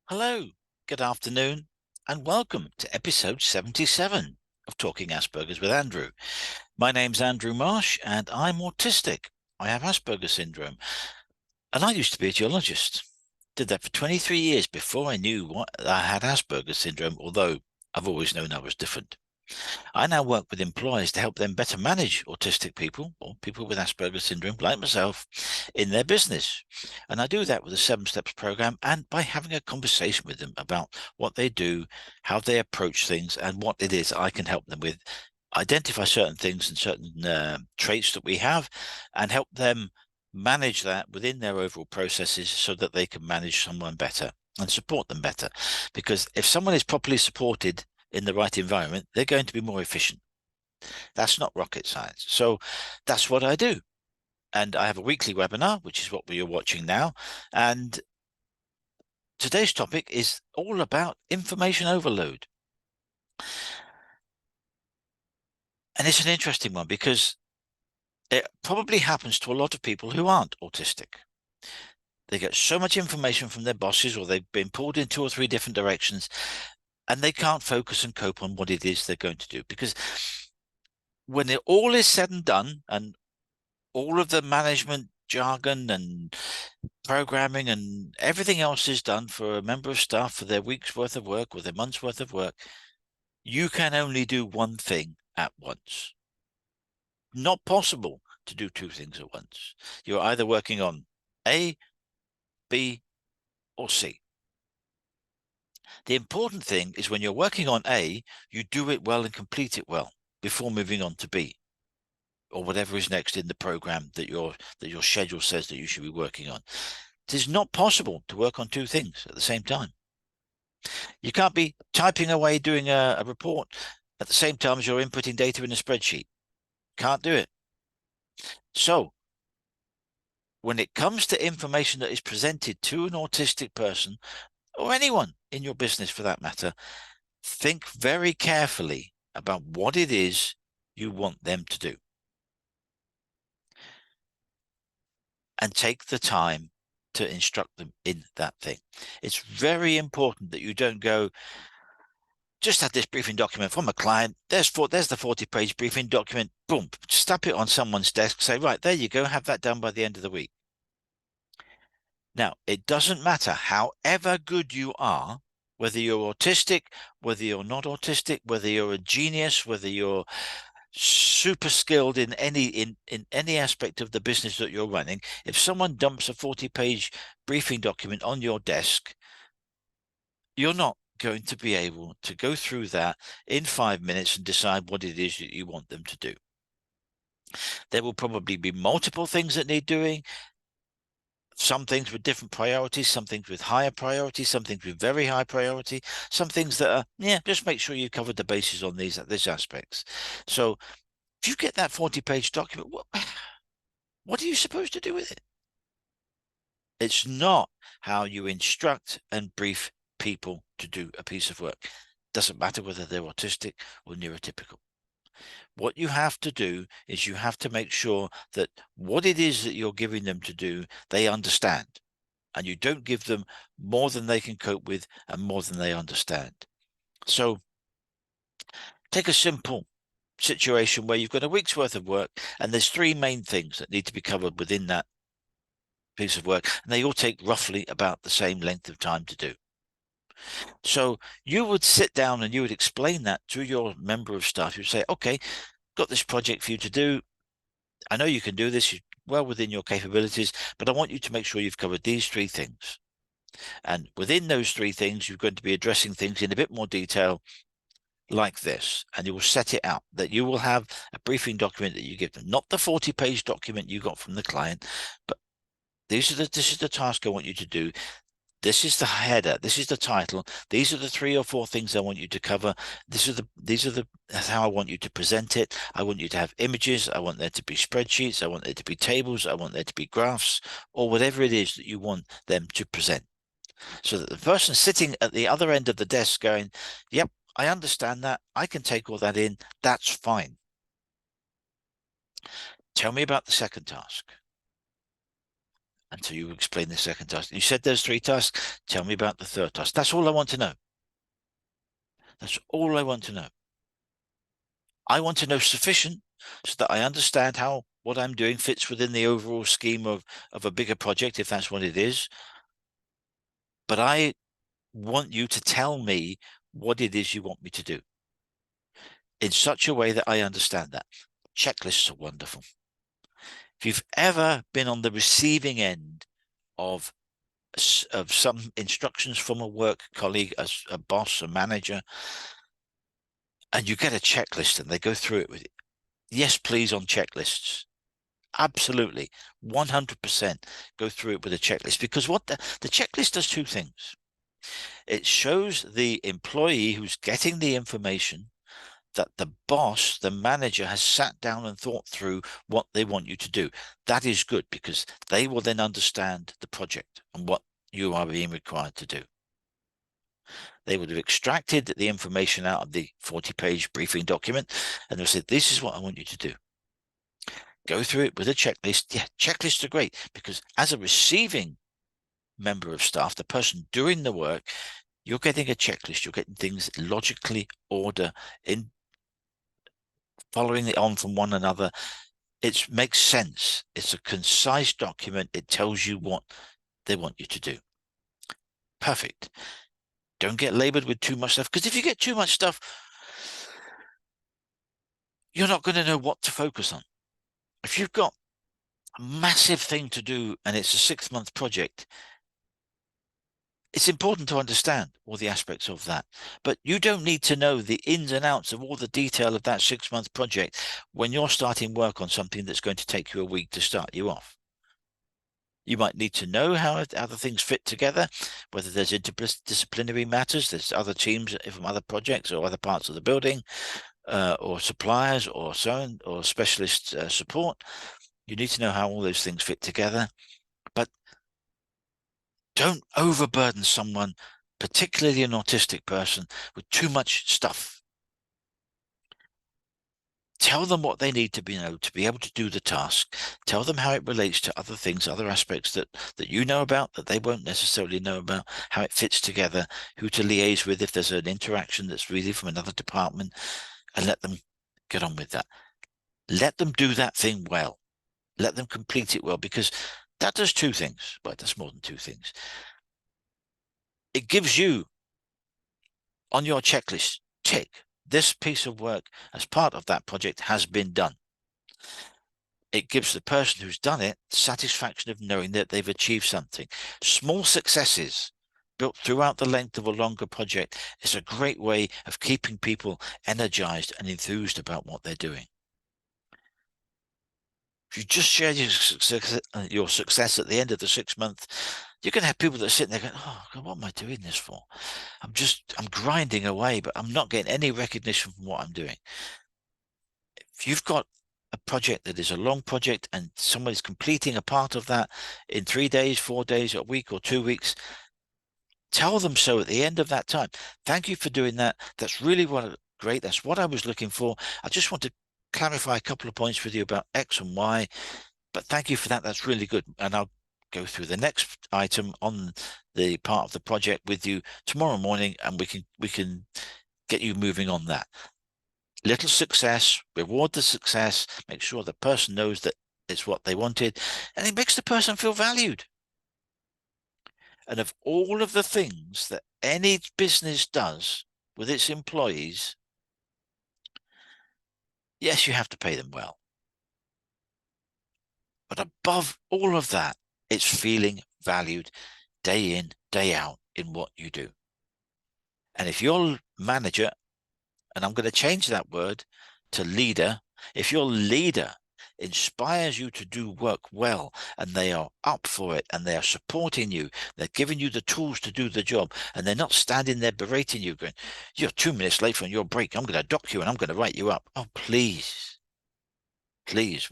Hello, good afternoon, and welcome to episode 77 of Talking Asperger's with Andrew. My name's Andrew Marsh, and I'm autistic. I have Asperger's syndrome, and I used to be a geologist. Did that for 23 years before I knew I had Asperger's syndrome, although I've always known I was different. I now work with employers to help them better manage autistic people or people with Asperger's syndrome, like myself, in their business. And I do that with a 7 Steps program and by having a conversation with them about what they do, how they approach things, and what it is I can help them with. Identify certain things and certain traits that we have and help them manage that within their overall processes so that they can manage someone better and support them better. Because if someone is properly supported in the right environment, they're going to be more efficient. That's not rocket science. So that's what I do. And I have a weekly webinar, which is what we are watching now. And today's topic is all about information overload. And it's an interesting one because it probably happens to a lot of people who aren't autistic. They get so much information from their bosses, or they've been pulled in 2 or 3 different directions, and they can't focus and cope on what it is they're going to do. Because when it all is said and done, and all of the management jargon and programming and everything else is done for a member of staff for their week's worth of work or their month's worth of work, you can only do one thing at once. Not possible to do 2 things at once. You're either working on A, B, or C. The important thing is when you're working on A, you do it well and complete it well before moving on to B or whatever is next in the program that your schedule says that you should be working on. It is not possible to work on 2 things at the same time. You can't be typing away doing a report at the same time as you're inputting data in a spreadsheet. Can't do it. So when it comes to information that is presented to an autistic person, or anyone in your business for that matter, think very carefully about what it is you want them to do. And take the time to instruct them in that thing. It's very important that you don't go, just had this briefing document from a client. There's the 40-page briefing document. Boom, slap it on someone's desk. Say, right, there you go. Have that done by the end of the week. Now, it doesn't matter however good you are, whether you're autistic, whether you're not autistic, whether you're a genius, whether you're super skilled in any aspect of the business that you're running. If someone dumps a 40-page briefing document on your desk, you're not going to be able to go through that in 5 minutes and decide what it is that you want them to do. There will probably be multiple things that need doing. Some things with different priorities, some things with higher priority, some things with very high priority, some things that are, just make sure you covered the bases on these aspects. So if you get that 40-page document, what are you supposed to do with it? It's not how you instruct and brief people to do a piece of work. Doesn't matter whether they're autistic or neurotypical. What you have to do is you have to make sure that what it is that you're giving them to do, they understand. And you don't give them more than they can cope with and more than they understand. So take a simple situation where you've got a week's worth of work and there's 3 main things that need to be covered within that piece of work, and they all take roughly about the same length of time to do. So you would sit down and you would explain that to your member of staff. You'd say, okay, got this project for you to do. I know you can do this. You're well within your capabilities, but I want you to make sure you've covered these 3 things. And within those 3 things, you're going to be addressing things in a bit more detail like this, and you will set it out that you will have a briefing document that you give them, not the 40-page document you got from the client, but this is the task I want you to do. This is the header. This is the title. These are the 3 or 4 things I want you to cover. That's how I want you to present it. I want you to have images. I want there to be spreadsheets. I want there to be tables. I want there to be graphs, or whatever it is that you want them to present. So that the person sitting at the other end of the desk going, yep, I understand that. I can take all that in. That's fine. Tell me about the second task. until you explain the second task. You said there's 3 tasks. Tell me about the third task. That's all I want to know. That's all I want to know. I want to know sufficient so that I understand how what I'm doing fits within the overall scheme of a bigger project, if that's what it is. But I want you to tell me what it is you want me to do in such a way that I understand that. Checklists are wonderful. If you've ever been on the receiving end of some instructions from a work colleague, a boss, a manager, and you get a checklist and they go through it with you. Yes, please, on checklists. Absolutely. 100% go through it with a checklist, because what the checklist does 2 things. It shows the employee who's getting the information that the boss, the manager, has sat down and thought through what they want you to do. That is good, because they will then understand the project and what you are being required to do. They would have extracted the information out of the 40-page briefing document and they'll say, this is what I want you to do. Go through it with a checklist. Yeah, checklists are great, because as a receiving member of staff, the person doing the work, you're getting a checklist. You're getting things logically order in, following it on from one another. It makes sense. It's a concise document. It tells you what they want you to do. Perfect. Don't get labored with too much stuff, because if you get too much stuff, you're not going to know what to focus on. If you've got a massive thing to do and it's a 6-month project, it's important to understand all the aspects of that. But you don't need to know the ins and outs of all the detail of that 6-month project when you're starting work on something that's going to take you a week to start you off. You might need to know how the things fit together, whether there's interdisciplinary matters, there's other teams from other projects or other parts of the building, or suppliers or so on, or specialist support. You need to know how all those things fit together. But don't overburden someone, particularly an autistic person, with too much stuff. Tell them what they need to know to be able to do the task. Tell them how it relates to other things, other aspects that you know about, that they won't necessarily know about, how it fits together, who to liaise with if there's an interaction that's really from another department, and let them get on with that. Let them do that thing well. Let them complete it well, because that does 2 things. Well, that's more than 2 things. It gives you on your checklist, tick, this piece of work as part of that project has been done. It gives the person who's done it the satisfaction of knowing that they've achieved something. Small successes built throughout the length of a longer project is a great way of keeping people energized and enthused about what they're doing. If you just share your success at the end of the 6 months, you're going to have people that are sitting there going, oh, God, what am I doing this for? I'm grinding away, but I'm not getting any recognition from what I'm doing. If you've got a project that is a long project and somebody's completing a part of that in 3 days, 4 days, a week or 2 weeks, tell them so at the end of that time. Thank you for doing that. That's really great. That's what I was looking for. I just want to clarify a couple of points with you about X and Y, but thank you for that. That's really good. And I'll go through the next item on the part of the project with you tomorrow morning, and we can get you moving on that. Little success, reward the success, make sure the person knows that it's what they wanted, and it makes the person feel valued. And of all of the things that any business does with its employees, yes, you have to pay them well. But above all of that, it's feeling valued day in, day out in what you do. And if your manager, and I'm going to change that word to leader, if your leader inspires you to do work well and they are up for it and they are supporting you, they're giving you the tools to do the job, and they're not standing there berating you going, you're 2 minutes late on your break, I'm going to dock you and I'm going to write you up. Oh, please, please.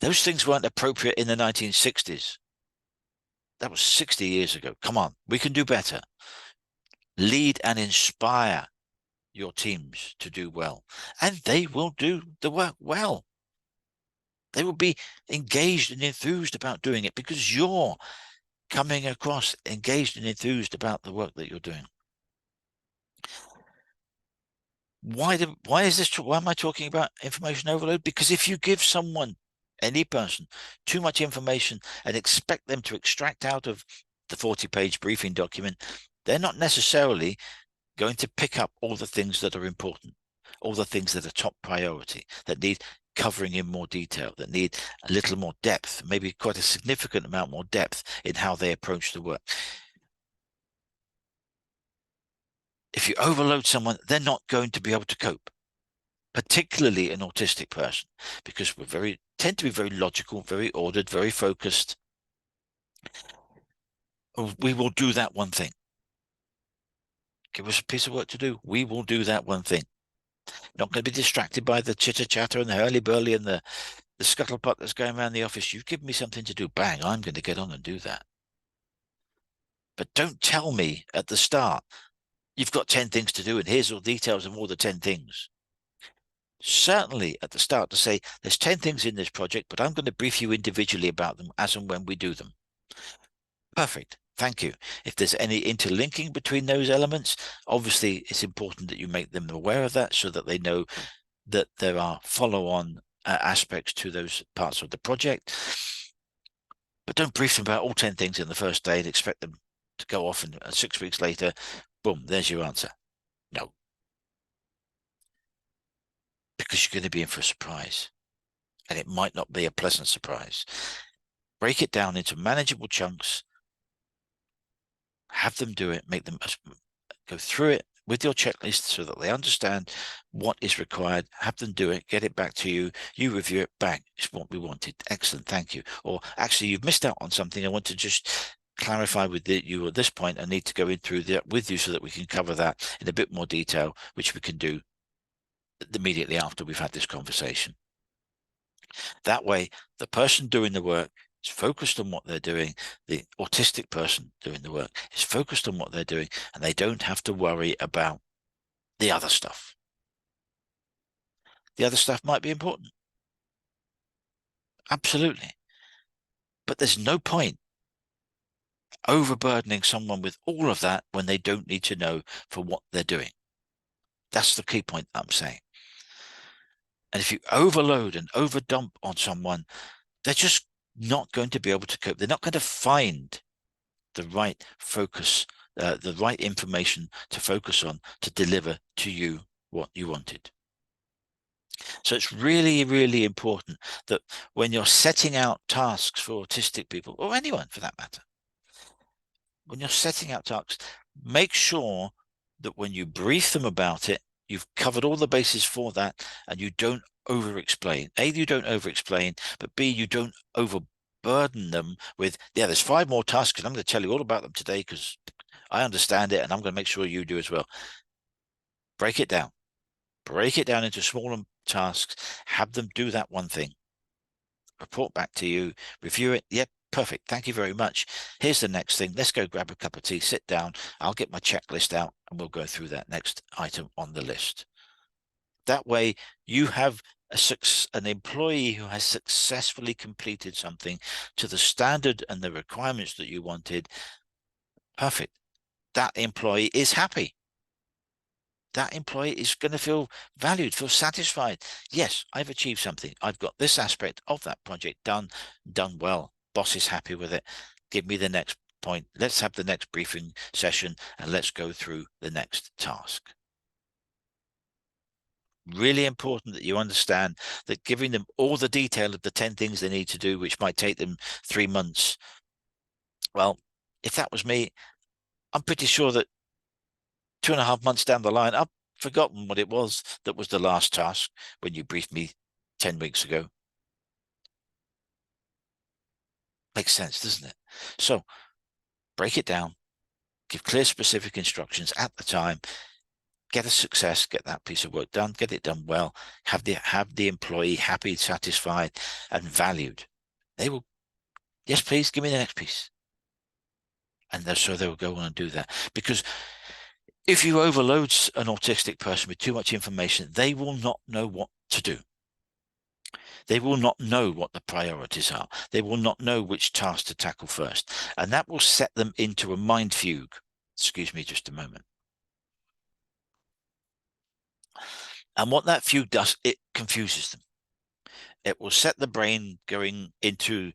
Those things weren't appropriate in the 1960s. That was 60 years ago. Come on, we can do better. Lead and inspire your teams to do well, and they will do the work well. They will be engaged and enthused about doing it because you're coming across engaged and enthused about the work that you're doing. Why is this? Why am I talking about information overload? Because if you give someone, any person, too much information and expect them to extract out of the 40-page briefing document, they're not necessarily going to pick up all the things that are important, all the things that are top priority, that need covering in more detail, that need a little more depth, maybe quite a significant amount more depth in how they approach the work. If you overload someone, they're not going to be able to cope, particularly an autistic person, because we tend to be very logical, very ordered, very focused. We will do that one thing. Give us a piece of work to do. We will do that one thing. Not going to be distracted by the chitter chatter and the hurly-burly and the scuttlebutt that's going around the office. You've given me something to do. Bang, I'm going to get on and do that. But don't tell me at the start, you've got 10 things to do and here's all details of all the 10 things. Certainly at the start to say, there's 10 things in this project, but I'm going to brief you individually about them as and when we do them. Perfect. Thank you. If there's any interlinking between those elements, obviously it's important that you make them aware of that so that they know that there are follow-on aspects to those parts of the project. But don't brief them about all 10 things in the first day and expect them to go off and 6 weeks later, boom, there's your answer. No. Because you're going to be in for a surprise. And it might not be a pleasant surprise. Break it down into manageable chunks. Have them do it. Make them go through it with your checklist so that they understand what is required. Have them do it. Get it back to you. You review it. Bang. It's what we wanted. Excellent. Thank you. Or actually, you've missed out on something. I want to just clarify with you at this point. I need to go in through that with you so that we can cover that in a bit more detail, which we can do immediately after we've had this conversation. That way, the person doing the work is focused on what they're doing. The autistic person doing the work is focused on what they're doing, and they don't have to worry about the other stuff. The other stuff might be important. Absolutely. But there's no point overburdening someone with all of that when they don't need to know for what they're doing. That's the key point I'm saying. And if you overload and overdump on someone, they're just not going to be able to cope. They're not going to find the right focus, the right information to focus on to deliver to you what you wanted. So it's really, really important that when you're setting out tasks for autistic people, or anyone for that matter, when you're setting out tasks, make sure that when you brief them about it, you've covered all the bases for that and you don't over-explain. A, you don't over-explain, but B, you don't overburden them with, yeah, there's 5 more tasks and I'm going to tell you all about them today because I understand it and I'm going to make sure you do as well. Break it down. Break it down into smaller tasks. Have them do that one thing. Report back to you. Review it. Yep, perfect. Thank you very much. Here's the next thing. Let's go grab a cup of tea, sit down. I'll get my checklist out and we'll go through that next item on the list. That way you have an employee who has successfully completed something to the standard and the requirements that you wanted. Perfect. That employee is happy. That employee is going to feel valued, feel satisfied. Yes, I've achieved something. I've got this aspect of that project done well. Boss is happy with it. Give me the next point. Let's have the next briefing session and let's go through the next task. Really important that you understand that giving them all the detail of the 10 things they need to do, which might take them 3 months. Well, if that was me, I'm pretty sure that 2.5 months down the line, I've forgotten what it was that was the last task when you briefed me 10 weeks ago. Makes sense, doesn't it? So break it down, give clear, specific instructions at the time, get a success, get that piece of work done, get it done well, have the employee happy, satisfied, and valued. They will, yes, please, give me the next piece. And so they will go on and do that. Because if you overload an autistic person with too much information, they will not know what to do. They will not know what the priorities are. They will not know which task to tackle first. And that will set them into a mind fugue. Excuse me just a moment. And what that fugue does, it confuses them. It will set the brain going into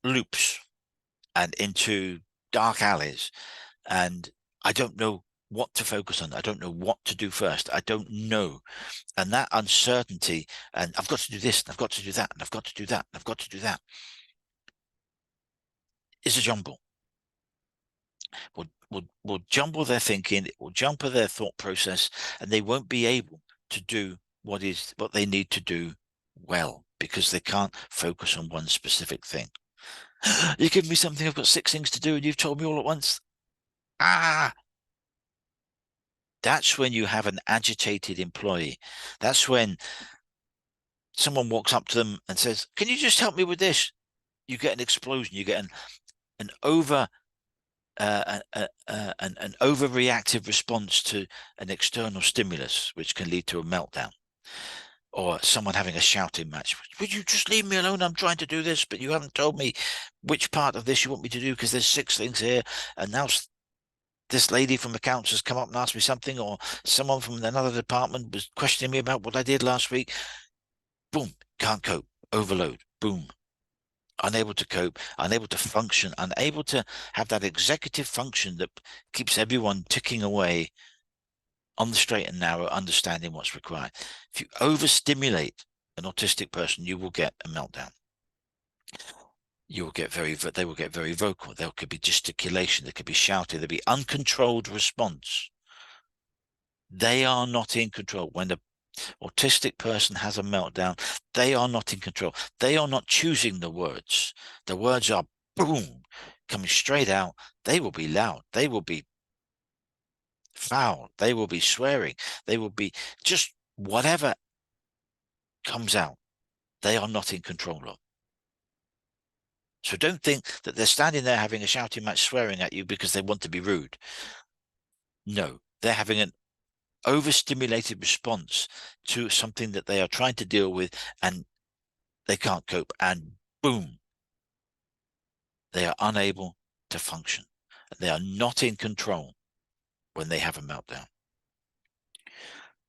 loops and into dark alleys. And I don't know what to focus on. I don't know what to do first. I don't know. And that uncertainty, and I've got to do this, and I've got to do that, and I've got to do that, and I've got to do that, is a jumble. Will jumble their thinking, it will jumper their thought process, and they won't be able to do what they need to do well, because they can't focus on one specific thing. You give me something, I've got 6 things to do, and you've told me all at once. That's when you have an agitated employee. That's when someone walks up to them and says, "Can you just help me with this?" You get an explosion. You get an over an overreactive response to an external stimulus, which can lead to a meltdown, or someone having a shouting match. Would you just leave me alone? I'm trying to do this, but you haven't told me which part of this you want me to do, because there's 6 things here, and now this lady from accounts has come up and asked me something, or someone from another department was questioning me about what I did last week. Boom, can't cope, overload, boom, unable to cope, unable to function, unable to have that executive function that keeps everyone ticking away on the straight and narrow, understanding what's required. If you overstimulate an autistic person, you will get a meltdown. They will get very vocal. There could be gesticulation, there could be shouting, there'll be uncontrolled response. They are not in control. When the autistic person has a meltdown, they are not in control. They are not choosing the words. The words are boom, coming straight out. They will be loud. They will be foul. They will be swearing. They will be just whatever comes out. They are not in control of. So don't think that they're standing there having a shouting match swearing at you because they want to be rude. No, they're having an overstimulated response to something that they are trying to deal with, and they can't cope, and boom, they are unable to function. They are not in control when they have a meltdown.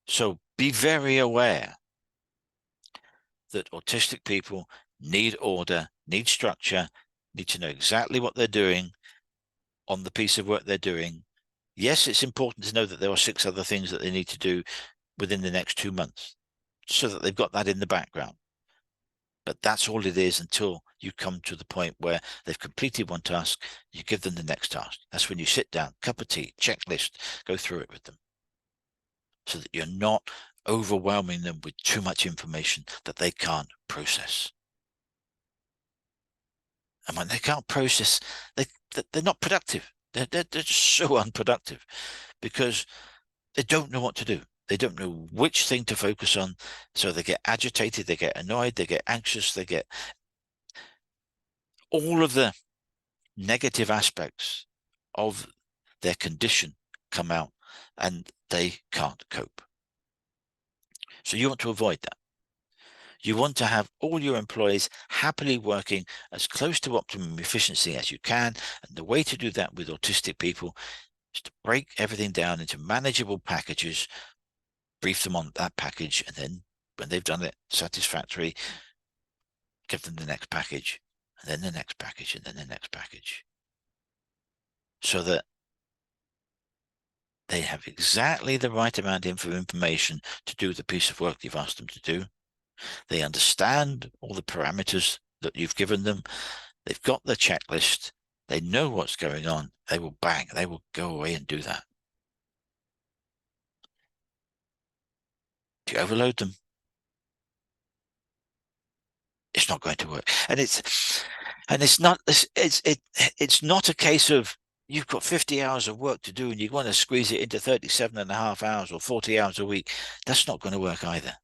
So be very aware that autistic people need order, need structure, need to know exactly what they're doing on the piece of work they're doing. Yes, it's important to know that there are 6 other things that they need to do within the next 2 months, so that they've got that in the background. But that's all it is until you come to the point where they've completed one task, you give them the next task. That's when you sit down, cup of tea, checklist, go through it with them, so that you're not overwhelming them with too much information that they can't process. And when they can't process, they're not productive. They're just so unproductive, because they don't know what to do. They don't know which thing to focus on. So they get agitated, they get annoyed, they get anxious, they get all of the negative aspects of their condition come out, and they can't cope. So you want to avoid that. You want to have all your employees happily working as close to optimum efficiency as you can. And the way to do that with autistic people is to break everything down into manageable packages, brief them on that package, and then when they've done it satisfactory, give them the next package, and then the next package, and then the next package, so that they have exactly the right amount of information to do the piece of work you've asked them to do. They understand all the parameters that you've given them. They've got the checklist. They know what's going on. They will go away and do that. If you overload them, it's not going to work. And it's not a case of you've got 50 hours of work to do and you want to squeeze it into 37.5 hours or 40 hours a week. That's not going to work either.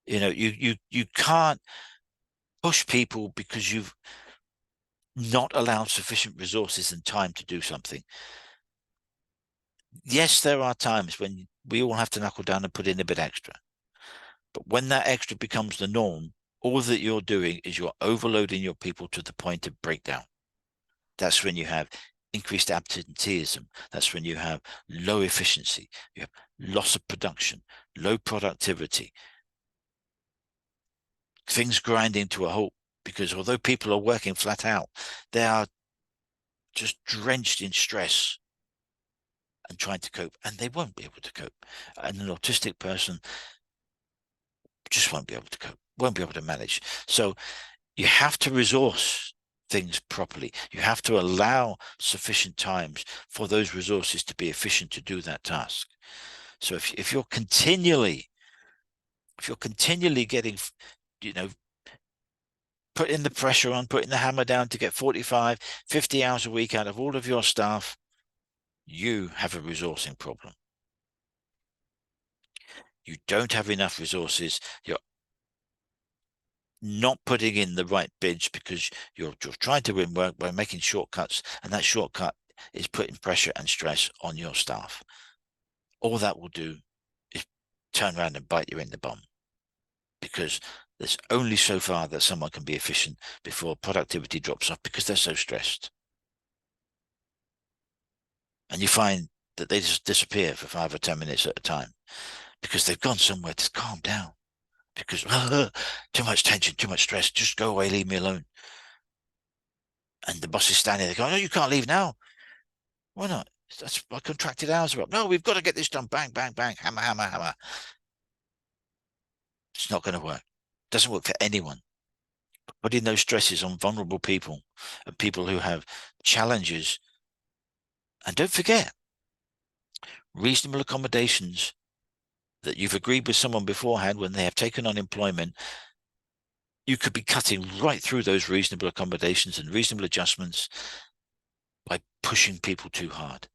You can't push people because you've not allowed sufficient resources and time to do something. Yes, there are times when we all have to knuckle down and put in a bit extra. But when that extra becomes the norm, all that you're doing is you're overloading your people to the point of breakdown. That's when you have increased absenteeism. That's when you have low efficiency. You have loss of production, low productivity, things grinding to a halt. Because although people are working flat out, they are just drenched in stress and trying to cope, and they won't be able to cope. And an autistic person just won't be able to cope, won't be able to manage. So you have to resource things properly. You have to allow sufficient times for those resources to be efficient to do that task. So if you're continually getting, you know, putting the pressure on, putting the hammer down to get 45, 50 hours a week out of all of your staff, you have a resourcing problem. You don't have enough resources. You're not putting in the right bids because you're trying to win work by making shortcuts, and that shortcut is putting pressure and stress on your staff. All that will do is turn around and bite you in the bum, because there's only so far that someone can be efficient before productivity drops off because they're so stressed. And you find that they just disappear for 5 or 10 minutes at a time because they've gone somewhere to calm down. Because too much tension, too much stress, just go away, leave me alone. And the boss is standing there going, no, you can't leave now. Why not? That's my contracted hours are up. No, we've got to get this done. Bang, bang, bang, hammer, hammer, hammer. It's not going to work. It doesn't work for anyone. Putting those stresses on vulnerable people and people who have challenges. And don't forget, reasonable accommodations that you've agreed with someone beforehand when they have taken on employment, you could be cutting right through those reasonable accommodations and reasonable adjustments by pushing people too hard,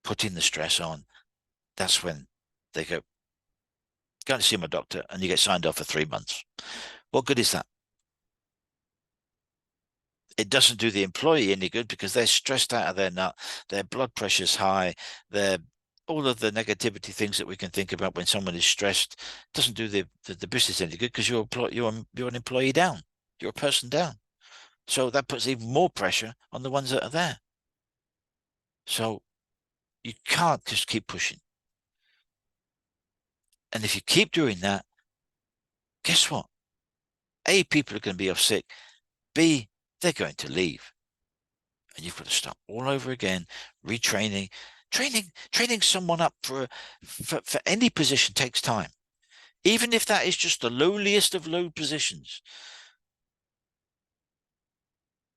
putting the stress on. That's when they go to see my doctor and you get signed off for 3 months. What good is that? It doesn't do the employee any good because they're stressed out of their nut, their blood pressure's high, they're all of the negativity things that we can think about when someone is stressed. Doesn't do the business any good because you're an employee down, you're a person down. So that puts even more pressure on the ones that are there. So you can't just keep pushing. And if you keep doing that, guess what? A, people are going to be off sick. B, they're going to leave. And you've got to start all over again, retraining. Training someone up for any position takes time. Even if that is just the lowliest of low positions.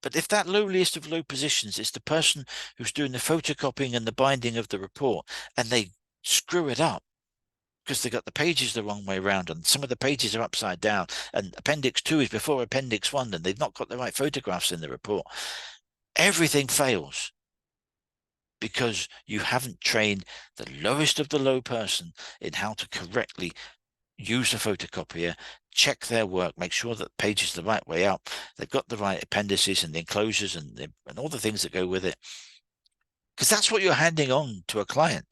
But if that lowliest of low positions is the person who's doing the photocopying and the binding of the report, and they screw it up because they got the pages the wrong way around, and some of the pages are upside down, and Appendix 2 is before Appendix 1, and they've not got the right photographs in the report, everything fails because you haven't trained the lowest of the low person in how to correctly use a photocopier, check their work, make sure that the page is the right way up, they've got the right appendices and the enclosures and all the things that go with it. Because that's what you're handing on to a client.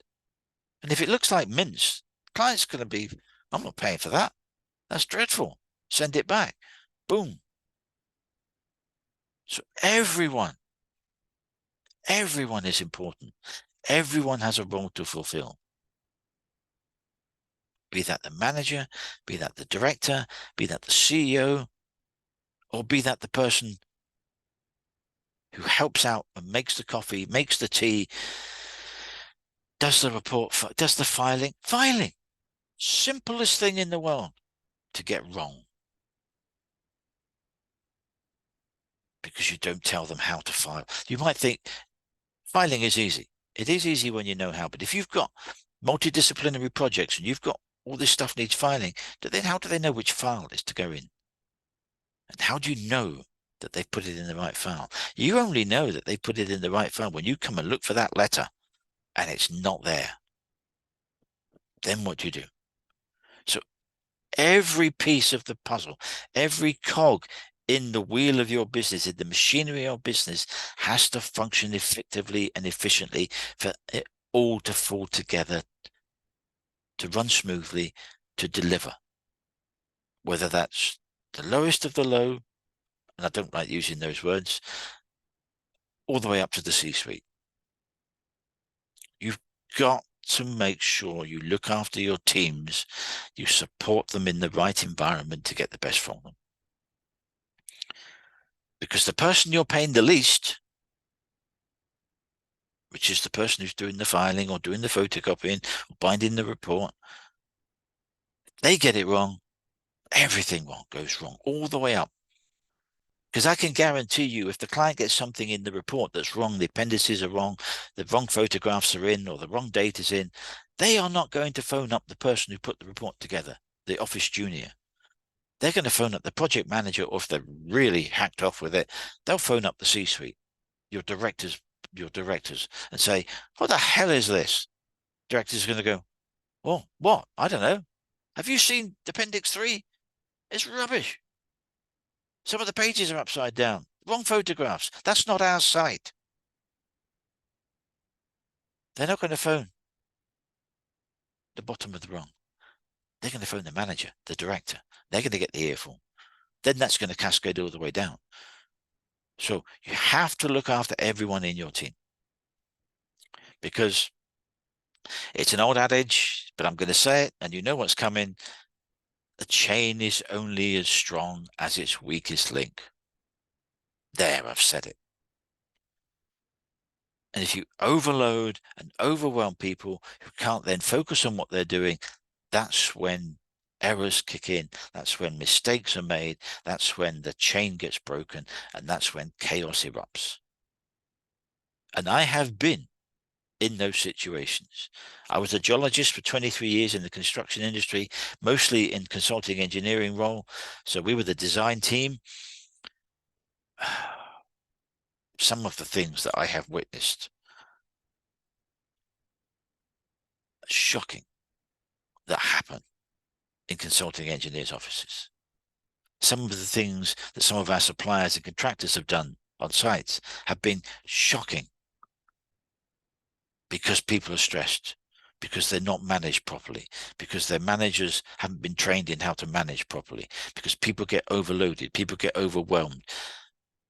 And if it looks like mince, client's going to be, I'm not paying for that. That's dreadful. Send it back. Boom. So everyone is important. Everyone has a role to fulfill. Be that the manager, be that the director, be that the CEO, or be that the person who helps out and makes the coffee, makes the tea, does the report, does the filing. Filing, simplest thing in the world to get wrong. Because you don't tell them how to file. You might think filing is easy. It is easy when you know how, but if you've got multidisciplinary projects and you've got all this stuff needs filing, then how do they know which file is to go in? And how do you know that they've put it in the right file? You only know that they put it in the right file when you come and look for that letter and it's not there. Then what do you do? So every piece of the puzzle, every cog in the wheel of your business, in the machinery of business, has to function effectively and efficiently for it all to fall together, to run smoothly, to deliver. whether that's the lowest of the low, and I don't like using those words, all the way up to the C-suite. You've got to make sure you look after your teams, you support them in the right environment to get the best from them. Because the person you're paying the least, which is the person who's doing the filing or doing the photocopying or binding the report, they get it wrong. Everything wrong goes wrong all the way up. Because I can guarantee you, if the client gets something in the report that's wrong, the appendices are wrong, the wrong photographs are in, or the wrong data's in, they are not going to phone up the person who put the report together, the office junior. They're going to phone up the project manager, or if they're really hacked off with it, they'll phone up the C-suite, your directors, and say, "What the hell is this?" Director's going to go, "Well, what? I don't know. Have you seen Appendix 3? It's rubbish. Some of the pages are upside down. Wrong photographs. That's not our site." They're not going to phone the bottom of the rung. They're going to phone the manager, the director. They're going to get the earful. Then that's going to cascade all the way down. So you have to look after everyone in your team, because it's an old adage, but I'm going to say it, and you know what's coming. The chain is only as strong as its weakest link. There, I've said it. And if you overload and overwhelm people who can't then focus on what they're doing, that's when errors kick in. That's when mistakes are made. That's when the chain gets broken. And that's when chaos erupts. And I have been in those situations. I was a geologist for 23 years in the construction industry, mostly in consulting engineering role. So we were the design team. Some of the things that I have witnessed, shocking, that happen in consulting engineers' offices. Some of the things that some of our suppliers and contractors have done on sites have been shocking, because people are stressed, because they're not managed properly, because their managers haven't been trained in how to manage properly, because people get overloaded, people get overwhelmed.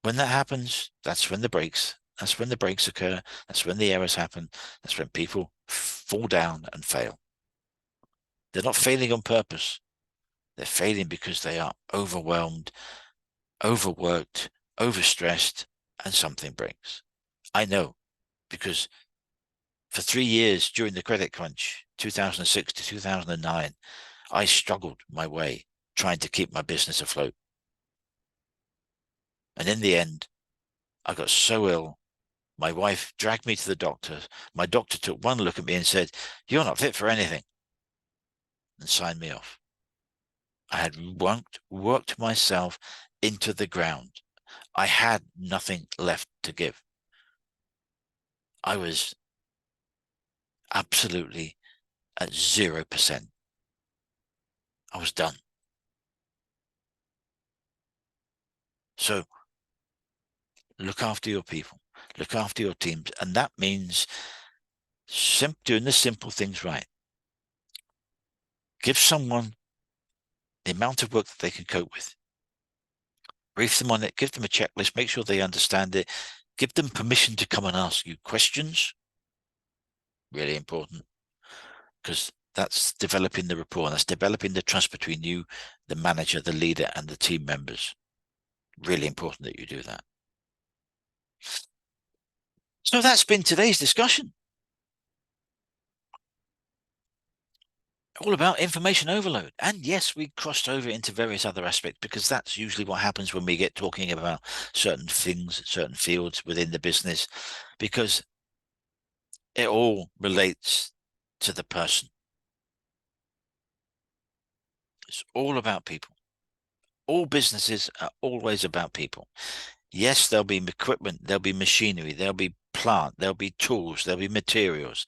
When that happens, that's when the breaks occur. That's when the errors happen. That's when people fall down and fail. They're not failing on purpose. They're failing because they are overwhelmed, overworked, overstressed, and something breaks. I know, because for 3 years during the credit crunch, 2006 to 2009, I struggled my way trying to keep my business afloat. And in the end, I got so ill, my wife dragged me to the doctor. My doctor took one look at me and said, "You're not fit for anything," and signed me off. I had worked myself into the ground. I had nothing left to give. I was absolutely at 0%. I was done. So look after your people, look after your teams. And that means doing the simple things right. Give someone the amount of work that they can cope with. Brief them on it, give them a checklist, make sure they understand it. Give them permission to come and ask you questions. Really important, because that's developing the rapport. That's developing the trust between you, the manager, the leader, and the team members. Really important that you do that. So that's been today's discussion. All about information overload. And yes, we crossed over into various other aspects, because that's usually what happens when we get talking about certain things, certain fields within the business, because it all relates to the person. It's all about people. All businesses are always about people. Yes, there'll be equipment, there'll be machinery, there'll be plant, there'll be tools, there'll be materials.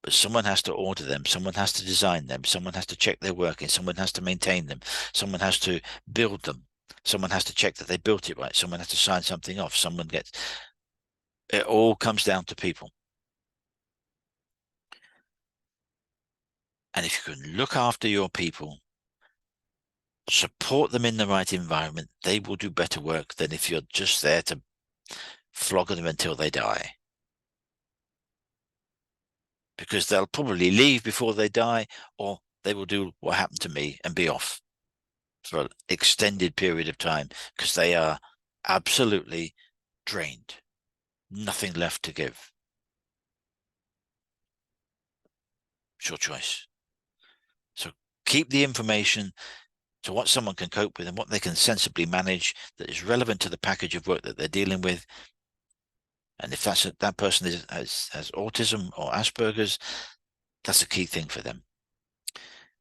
But someone has to order them, someone has to design them, someone has to check they're working, someone has to maintain them, someone has to build them, someone has to check that they built it right, someone has to sign something off, it all comes down to people. And if you can look after your people, support them in the right environment, they will do better work than if you're just there to flog them until they die. Because they'll probably leave before they die, or they will do what happened to me and be off for an extended period of time because they are absolutely drained, nothing left to give. It's your choice. So keep the information to what someone can cope with and what they can sensibly manage that is relevant to the package of work that they're dealing with. And if that person has autism or Asperger's, that's a key thing for them.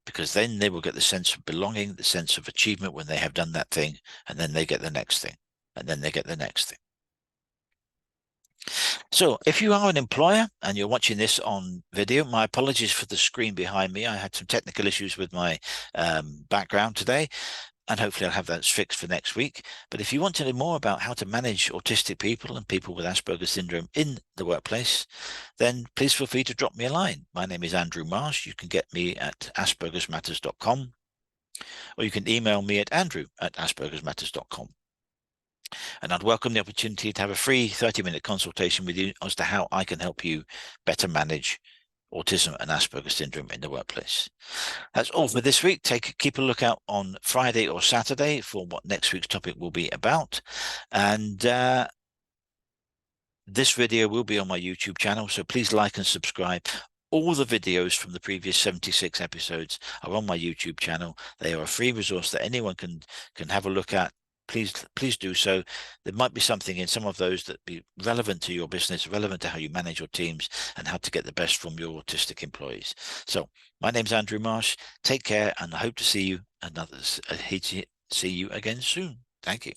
Because then they will get the sense of belonging, the sense of achievement when they have done that thing, and then they get the next thing, and then they get the next thing. So if you are an employer and you're watching this on video, my apologies for the screen behind me. I had some technical issues with my background today, and hopefully I'll have that fixed for next week. But if you want to know more about how to manage autistic people and people with Asperger's syndrome in the workplace, then please feel free to drop me a line. My name is Andrew Marsh. You can get me at aspergersmatters.com, or you can email me at andrew@aspergersmatters.com. And I'd welcome the opportunity to have a free 30-minute consultation with you as to how I can help you better manage autism and Asperger's syndrome in the workplace. That's all for this week. Keep a lookout on Friday or Saturday for what next week's topic will be about. And this video will be on my YouTube channel, so please like and subscribe. All the videos from the previous 76 episodes are on my YouTube channel. They are a free resource that anyone can have a look at. Please do so. There might be something in some of those that be relevant to your business, relevant to how you manage your teams, and how to get the best from your autistic employees. So my name's Andrew Marsh. Take care, and I hope to see you see you again soon. Thank you.